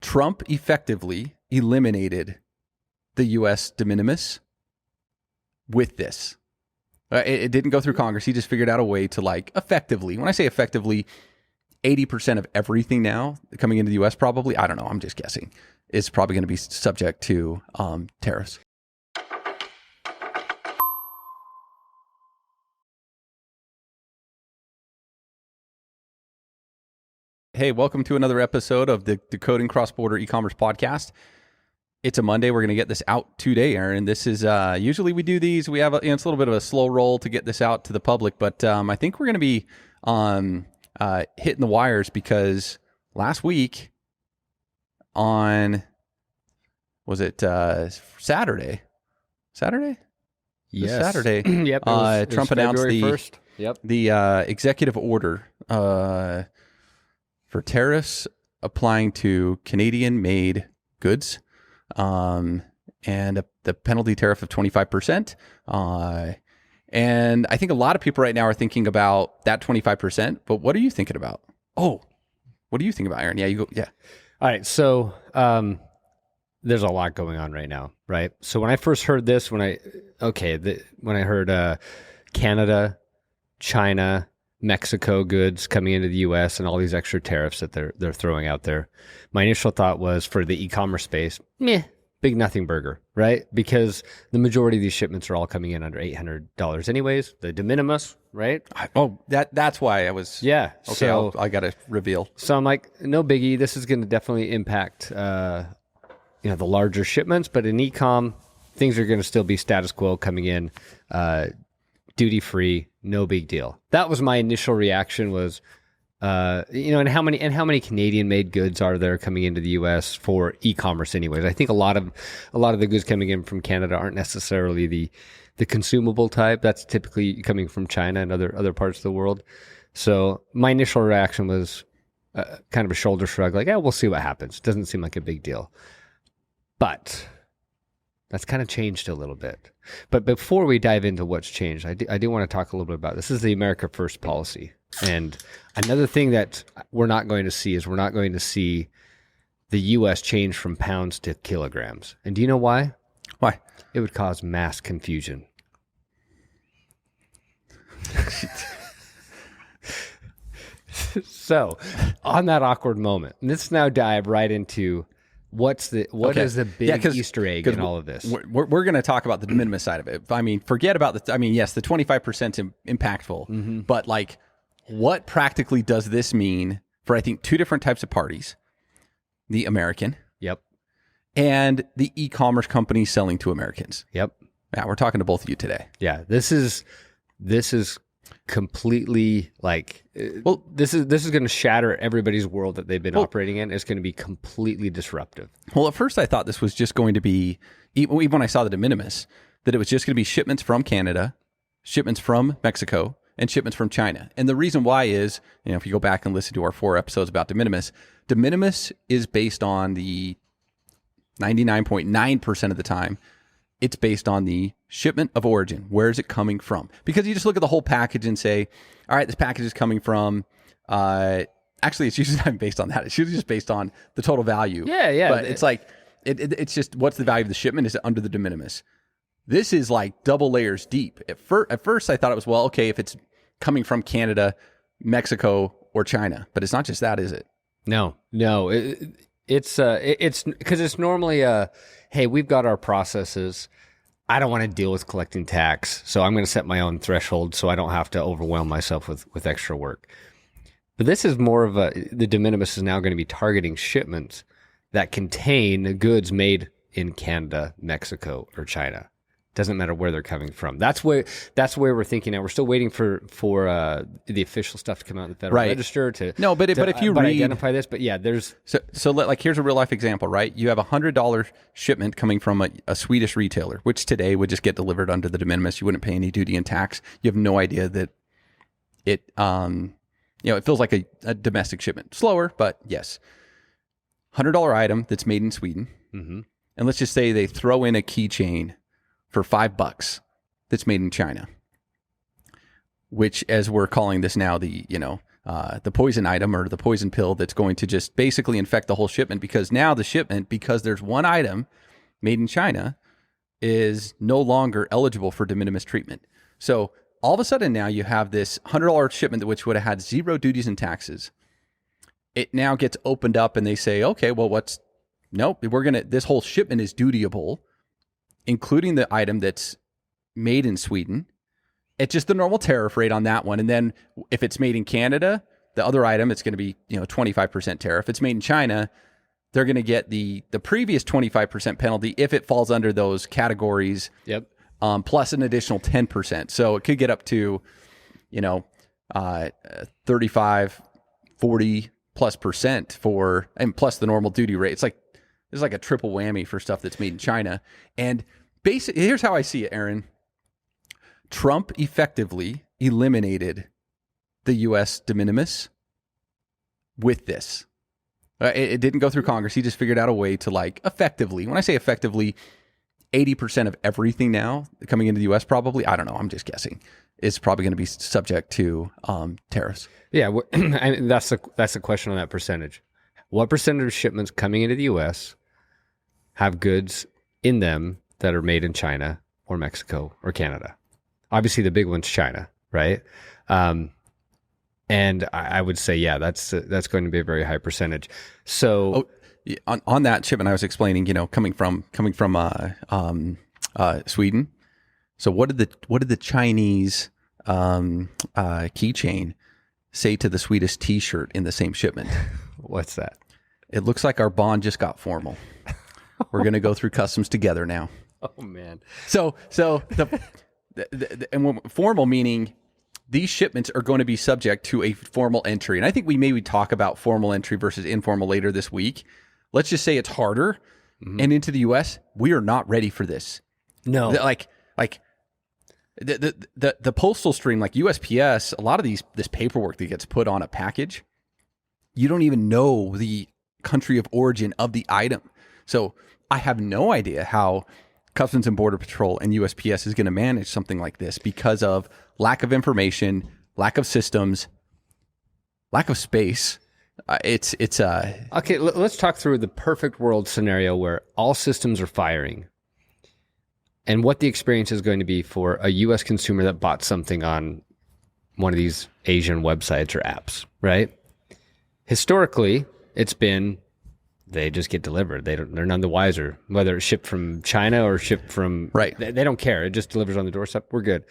Trump effectively eliminated the U.S. de minimis with this. It didn't go through Congress. He just figured out a way to effectively, when I say effectively, 80% of everything now coming into the U.S. probably, I don't know, I'm just guessing, is probably going to be subject to tariffs. Hey, welcome to another episode of the Decoding Cross-Border Ecommerce podcast. It's a Monday. We're going to get this out today, Aaron. This is, usually we do these. We have, it's a little bit of a slow roll to get this out to the public, but I think we're going to be hitting the wires because last week on, was it Saturday? Yes. Saturday. Yep. Trump announced February 1st. Yep. the executive order for tariffs applying to Canadian-made goods, and the penalty tariff of 25%. And I think a lot of people right now are thinking about that 25%, but what are you thinking about? Oh, what do you think about, Aaron? Yeah, you go. Yeah. All right. So there's a lot going on right now, right? So when I first heard this, when I heard Canada, China, Mexico goods coming into the U.S. and all these extra tariffs that they're throwing out there, my initial thought was for the e-commerce space, big nothing burger, right? Because the majority of these shipments are all coming in under $800 anyways. The de minimis, right? That's why I was. Yeah. Okay, so I got to reveal. So I'm like, no biggie. This is going to definitely impact, the larger shipments, but in e-com, things are going to still be status quo coming in, duty free, no big deal. That was my initial reaction was, and how many Canadian made goods are there coming into the US for e-commerce anyways? I think a lot of the goods coming in from Canada aren't necessarily the consumable type. That's typically coming from China and other parts of the world. So my initial reaction was kind of a shoulder shrug, like, we'll see what happens. Doesn't seem like a big deal. But that's kind of changed a little bit. But before we dive into what's changed, I do want to talk a little bit about this. This is the America First policy. And another thing that we're not going to see is we're not going to see the U.S. change from pounds to kilograms. And do you know why? Why? It would cause mass confusion. So, on that awkward moment, let's now dive right into what is the big Easter egg in all of this? We're going to talk about the de minimis side of it. I mean, forget about yes, the 25% impactful, but what practically does this mean for, I think, two different types of parties, the American. Yep. And the e-commerce companies selling to Americans. Yep. Yeah, we're talking to both of you today. Yeah, this is completely this is going to shatter everybody's world that they've been operating in. It's going to be completely disruptive. Well, at first I thought this was just going to be, even when I saw the de minimis, that it was just going to be shipments from Canada, shipments from Mexico, and shipments from China. And the reason why is, if you go back and listen to our 4 episodes about de minimis is based on the 99.9% of the time, it's based on the shipment of origin. Where is it coming from? Because you just look at the whole package and say, all right, this package is coming from, actually, it's usually not based on that. It's usually just based on the total value. Yeah. But it's it's just, what's the value of the shipment? Is it under the de minimis? This is double layers deep. At first, I thought it was, well, okay, if it's coming from Canada, Mexico, or China. But it's not just that, is it? No. It's because it's normally hey, we've got our processes. I don't want to deal with collecting tax, so I'm going to set my own threshold so I don't have to overwhelm myself with extra work. But this is more of the de minimis is now going to be targeting shipments that contain goods made in Canada, Mexico, or China. Doesn't matter where they're coming from. That's where we're thinking now. We're still waiting for the official stuff to come out in the Federal Register but if you read, identify this. But yeah, there's so here's a real life example, right? You have $100 shipment coming from a Swedish retailer, which today would just get delivered under the de minimis. You wouldn't pay any duty and tax. You have no idea that it it feels like a domestic shipment. Slower, but yes, $100 item that's made in Sweden, and let's just say they throw in a keychain for $5 that's made in China, which, as we're calling this now, the the poison item or the poison pill that's going to just basically infect the whole shipment, because now the shipment, because there's one item made in China, is no longer eligible for de minimis treatment. So all of a sudden now you have this $100 shipment which would have had zero duties and taxes. It now gets opened up and they say, okay, well, this whole shipment is dutiable, including the item that's made in Sweden. It's just the normal tariff rate on that one. And then if it's made in Canada, the other item, it's going to be 25% tariff. If it's made in China, they're going to get the previous 25% penalty if it falls under those categories. Yep. Plus an additional 10%. So it could get up to 35, 40 plus percent and plus the normal duty rate. It's like a triple whammy for stuff that's made in China. And basically, here's how I see it, Aaron. Trump effectively eliminated the U.S. de minimis with this. It didn't go through Congress. He just figured out a way to effectively, when I say effectively, 80% of everything now coming into the U.S. probably, I don't know, I'm just guessing, is probably going to be subject to tariffs. Yeah, that's the question on that percentage. What percentage of shipments coming into the U.S. have goods in them that are made in China or Mexico or Canada? Obviously, the big one's China, right? And I would say, yeah, that's going to be a very high percentage. So on that shipment, I was explaining, coming from Sweden. So what did the Chinese keychain say to the Swedish T-shirt in the same shipment? What's that? It looks like our bond just got formal. We're going to go through customs together now. Oh man! So and formal meaning these shipments are going to be subject to a formal entry. And I think we maybe talk about formal entry versus informal later this week. Let's just say it's harder. Mm-hmm. And into the U.S., we are not ready for this. No. The postal stream, like USPS, a lot of this paperwork that gets put on a package, you don't even know the country of origin of the item. So I have no idea how Customs and Border Patrol and USPS is going to manage something like this because of lack of information, lack of systems, lack of space. Okay. Let's talk through the perfect world scenario where all systems are firing, and what the experience is going to be for a U.S. consumer that bought something on one of these Asian websites or apps. Right? Historically, it's been they just get delivered. They're none the wiser whether it's shipped from China or shipped from right. They don't care. It just delivers on the doorstep. We're good.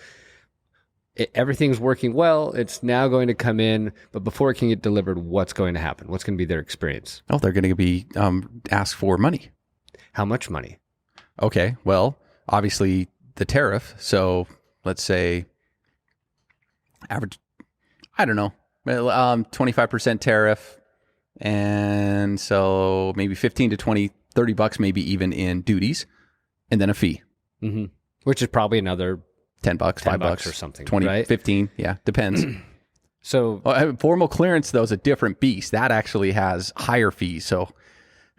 Everything's working well. It's now going to come in, but before it can get delivered, what's going to happen? What's going to be their experience? Oh, they're going to be asked for money. How much money? Okay, well, obviously the tariff. So let's say average, I don't know, 25% tariff. And so maybe 15 to 20, $30 maybe even in duties, and then a fee. Mm-hmm. Which is probably another $10, $5 or something, 20, right? 15. Yeah, depends. So formal clearance though is a different beast. That actually has higher fees. So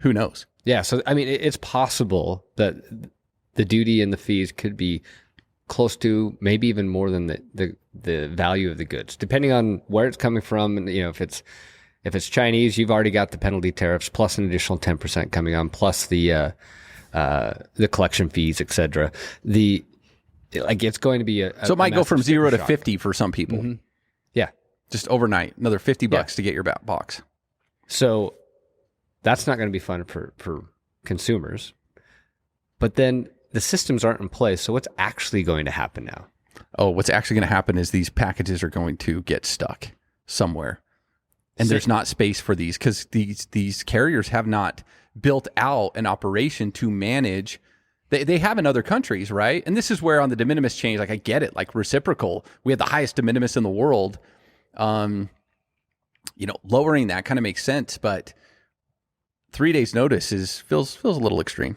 who knows? Yeah. So, I mean, it's possible that the duty and the fees could be close to maybe even more than the value of the goods, depending on where it's coming from. And, if it's Chinese, you've already got the penalty tariffs plus an additional 10% coming on, plus the collection fees, et cetera. It's going to be so it might go from 0 to 50 for some people. Mm-hmm. Yeah. Just overnight, another $50 to get your box. So that's not going to be fun for consumers. But then the systems aren't in place. So what's actually going to happen now? Oh, what's actually going to happen is these packages are going to get stuck somewhere. And there's not space for these because these carriers have not built out an operation to manage. They have in other countries, right? And this is where on the de minimis change, I get it, reciprocal. We have the highest de minimis in the world. Lowering that kind of makes sense, but 3 days notice feels a little extreme.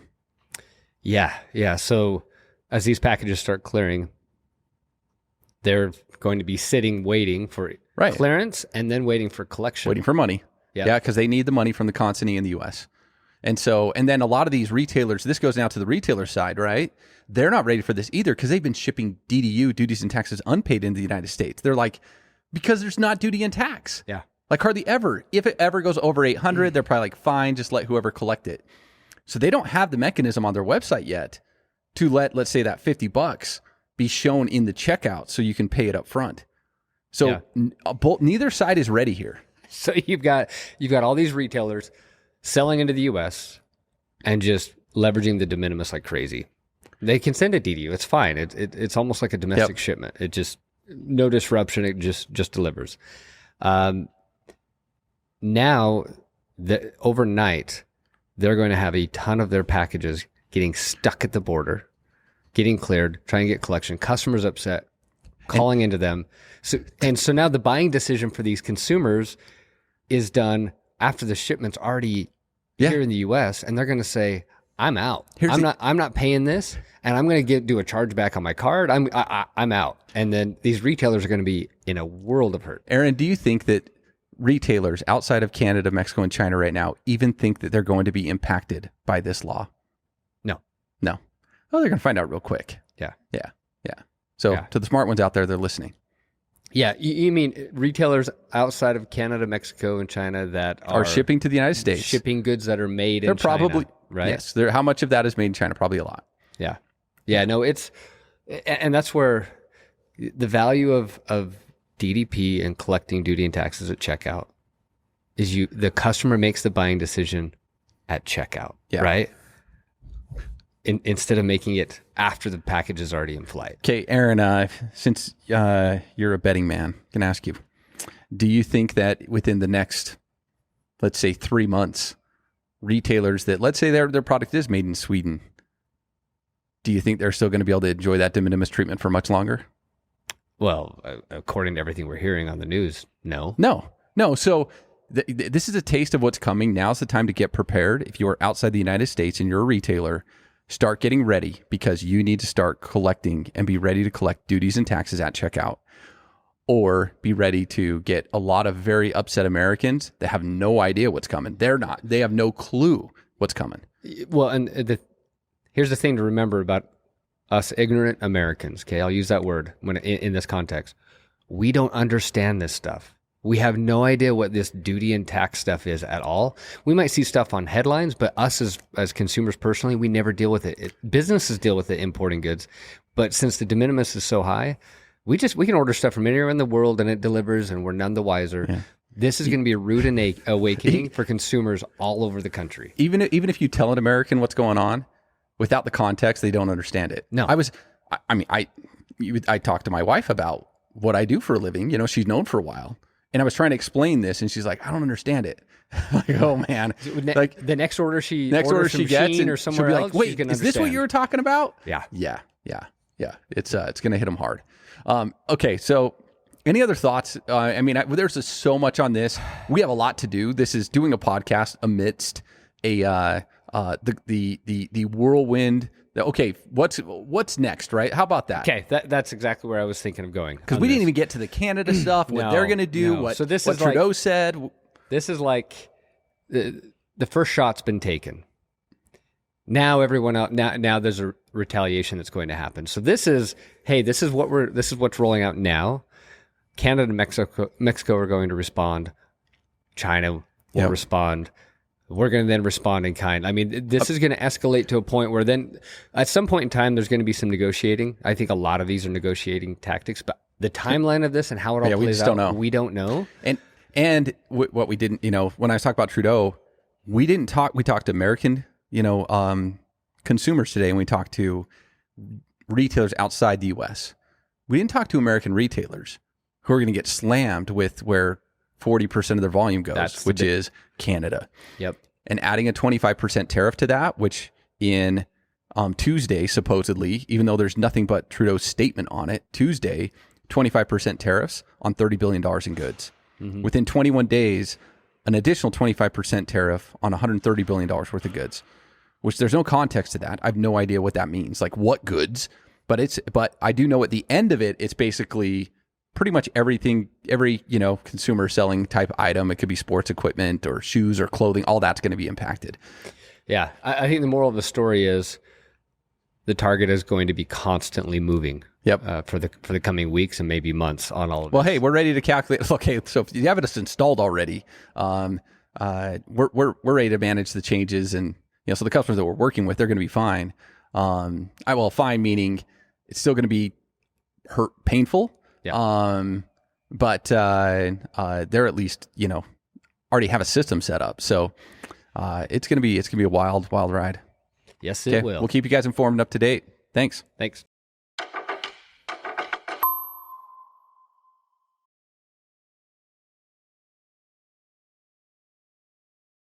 Yeah. So as these packages start clearing, they're going to be sitting waiting for clearance and then waiting for collection. Waiting for money. Yep. Yeah, because they need the money from the consignee in the U.S. And then a lot of these retailers, this goes now to the retailer side, right? They're not ready for this either because they've been shipping DDU, duties and taxes, unpaid into the United States. They're like, because there's not duty and tax. Yeah. Like hardly ever. If it ever goes over 800, they're probably like, fine, just let whoever collect it. So they don't have the mechanism on their website yet to let's say that $50 be shown in the checkout so you can pay it up front. So neither side is ready here. So you've got all these retailers selling into the US and just leveraging the de minimis like crazy. They can send it to you. It's fine. It's almost like a domestic shipment. It just, no disruption. It just delivers. Now, overnight, they're going to have a ton of their packages getting stuck at the border, getting cleared, trying to get collection. Customers upset, calling into them. So now the buying decision for these consumers is done after the shipment's already here in the US, and they're going to say, I'm out. I'm not paying this, and I'm going to do a chargeback on my card. I'm out. And then these retailers are going to be in a world of hurt. Aaron, do you think that retailers outside of Canada, Mexico, and China right now even think that they're going to be impacted by this law? No. Oh, they're going to find out real quick. Yeah. So to the smart ones out there, they're listening. Yeah, you mean retailers outside of Canada, Mexico, and China that are shipping to the United States, shipping goods that are made in China, probably right? Yes. How much of that is made in China? Probably a lot. Yeah. No, and that's where the value of DDP and collecting duty and taxes at checkout is the customer makes the buying decision at checkout, right? Instead of making it after the package is already in flight. Okay, Aaron, since you're a betting man, I can ask you, do you think that within the next, let's say 3 months, retailers that, let's say their product is made in Sweden, do you think they're still going to be able to enjoy that de minimis treatment for much longer? Well, according to everything we're hearing on the news, no. So this is a taste of what's coming. Now's the time to get prepared. If you're outside the United States and you're a retailer, start getting ready, because you need to start collecting and be ready to collect duties and taxes at checkout, or be ready to get a lot of very upset Americans that have no idea what's coming. They have no clue what's coming. Well, and here's the thing to remember about us ignorant Americans. Okay, I'll use that word when in this context. We don't understand this stuff. We have no idea what this duty and tax stuff is at all. We might see stuff on headlines, but us as consumers personally, we never deal with it. Businesses deal with it importing goods. But since the de minimis is so high, we can order stuff from anywhere in the world and it delivers, and we're none the wiser. Yeah. This is going to be a rude awakening for consumers all over the country. Even if you tell an American what's going on, without the context, they don't understand it. No. I talked to my wife about what I do for a living. You know, she's known for a while. And I was trying to explain this, and she's like, I don't understand it. Like, oh man. Like the next order she gets or somewhere she'll be else, like, wait, is this what you were talking about? Yeah. It's going to hit them hard. Okay. So any other thoughts? There's so much on this. We have a lot to do. This is doing a podcast amidst the whirlwind. Okay, what's next, right? How about that? Okay, that's exactly where I was thinking of going. Because we didn't even get to the Canada stuff, what they're going to do, what Trudeau said. This is like the first shot's been taken. Now everyone else, now there's a retaliation that's going to happen. So this is what's rolling out now. Canada and Mexico are going to respond. China will respond. We're going to then respond in kind. I mean, this is going to escalate to a point where then at some point in time, there's going to be some negotiating. I think a lot of these are negotiating tactics, but the timeline of this and how it all plays out, we don't know. And what we didn't, when I was talking about Trudeau, we talked to American, consumers today, and we talked to retailers outside the US. We didn't talk to American retailers who are going to get slammed with where 40% of their volume goes, which is Canada. Yep. And adding a 25% tariff to that, which in Tuesday, supposedly, even though there's nothing but Trudeau's statement on it, Tuesday, 25% tariffs on $30 billion in goods. Mm-hmm. Within 21 days, an additional 25% tariff on $130 billion worth of goods, which there's no context to that. I have no idea what that means, like what goods, but I do know at the end of it, it's basically pretty much everything, every, consumer selling type item. It could be sports equipment or shoes or clothing. All that's going to be impacted. Yeah. I think the moral of the story is the target is going to be constantly moving. Yep. For the coming weeks and maybe months on all of this. Well, hey, we're ready to calculate. Okay, so if you have it installed already, we're ready to manage the changes, and so the customers that we're working with, they're going to be fine. Fine meaning it's still going to be painful. Yeah. But they're at least already have a system set up, so it's gonna be a wild ride. Yes, it will. We'll keep you guys informed and up to date. Thanks.